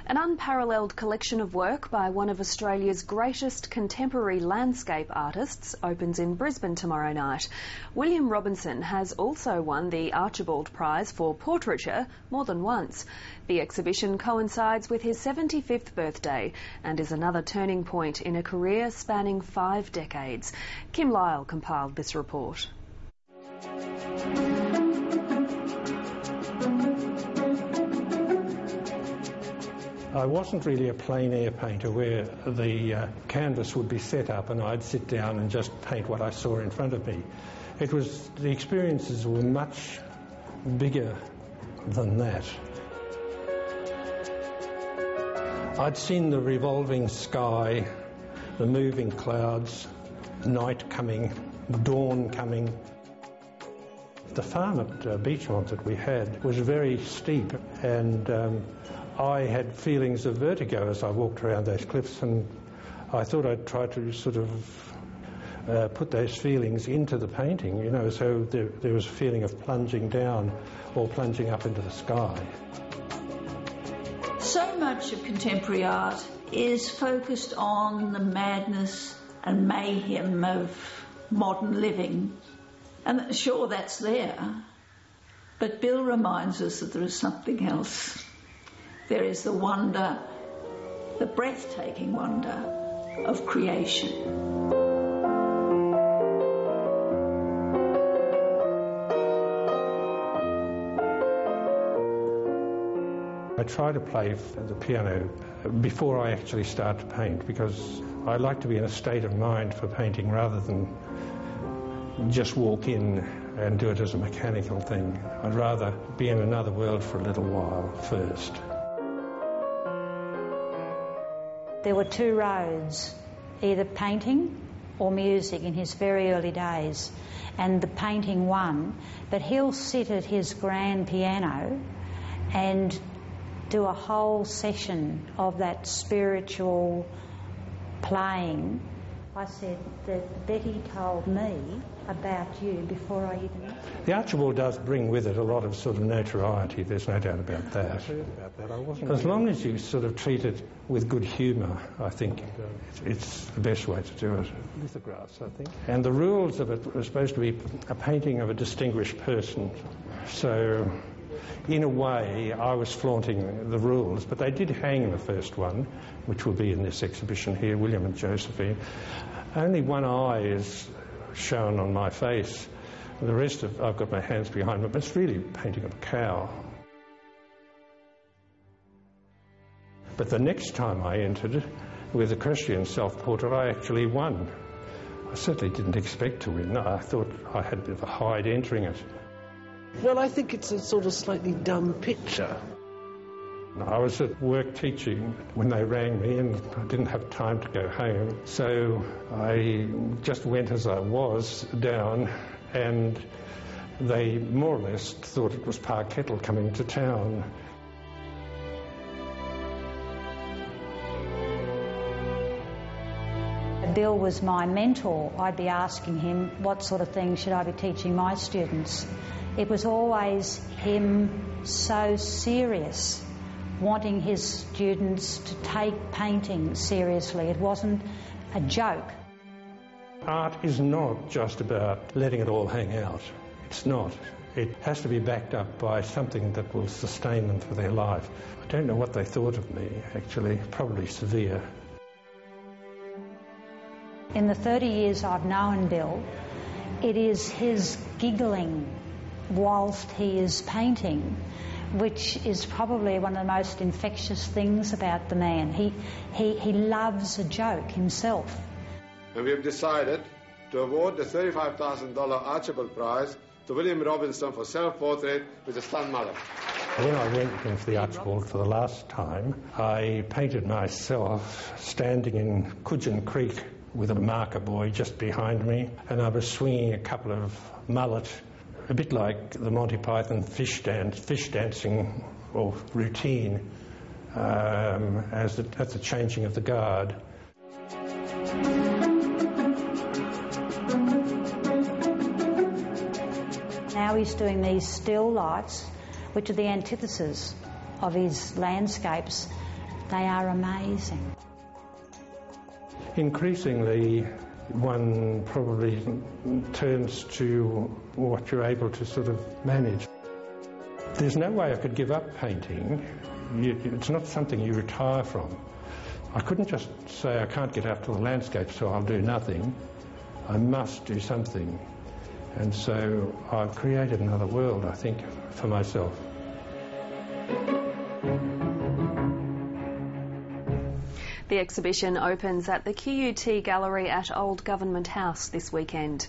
An unparalleled collection of work by one of Australia's greatest contemporary landscape artists opens in Brisbane tomorrow night. William Robinson has also won the Archibald Prize for portraiture more than once. The exhibition coincides with his 75th birthday and is another turning point in a career spanning 5 decades. Kim Lyle compiled this report. I wasn't really a plein air painter where the canvas would be set up and I'd sit down and just paint what I saw in front of me. The experiences were much bigger than that. I'd seen the revolving sky, the moving clouds, night coming, dawn coming. The farm at Beachmont that we had was very steep, and I had feelings of vertigo as I walked around those cliffs, and I thought I'd try to sort of put those feelings into the painting, you know, so there was a feeling of plunging down or plunging up into the sky. So much of contemporary art is focused on the madness and mayhem of modern living. And sure, that's there, but Bill reminds us that there is something else. There is the wonder, the breathtaking wonder of creation. I try to play the piano before I actually start to paint because I like to be in a state of mind for painting rather than just walk in and do it as a mechanical thing. I'd rather be in another world for a little while first. There were 2 roads, either painting or music in his very early days, and the painting won, but he'll sit at his grand piano and do a whole session of that spiritual playing. I said that Betty told me about you before I even met you. The Archibald does bring with it a lot of sort of notoriety, there's no doubt about that. As long as you sort of treat it with good humour, I think it's the best way to do it. Lithographs, I think. And the rules of it were supposed to be a painting of a distinguished person. So, in a way, I was flaunting the rules, but they did hang the first one, which will be in this exhibition here, William and Josephine. Only one eye is shown on my face. The rest of I've got my hands behind me, but it's really a painting of a cow. But the next time I entered with a Christian self-portrait, I actually won. I certainly didn't expect to win. I thought I had a bit of a hide entering it. Well, I think it's a sort of slightly dumb picture. I was at work teaching when they rang me and I didn't have time to go home, so I just went as I was down, and they more or less thought it was Pa Kettle coming to town. Bill was my mentor. I'd be asking him what sort of things should I be teaching my students. It was always him so serious, wanting his students to take painting seriously. It wasn't a joke. Art is not just about letting it all hang out. It's not. It has to be backed up by something that will sustain them for their life. I don't know what they thought of me, actually. Probably severe. In the 30 years I've known Bill, it is his giggling whilst he is painting which is probably one of the most infectious things about the man. He loves a joke himself. And we have decided to award the $35,000 Archibald Prize to William Robinson for self-portrait with a stunned mother. When I went into the Archibald for the last time, I painted myself standing in Coogin Creek with a marker buoy just behind me, and I was swinging a couple of mullet, a bit like the Monty Python fish dancing or routine as the changing of the guard. Now he's doing these still lifes, which are the antithesis of his landscapes. They are amazing. Increasingly, one probably turns to what you're able to sort of manage. There's no way I could give up painting. It's not something you retire from. I couldn't just say I can't get out to the landscape, so I'll do nothing. I must do something. And so I've created another world, I think, for myself. The exhibition opens at the QUT Gallery at Old Government House this weekend.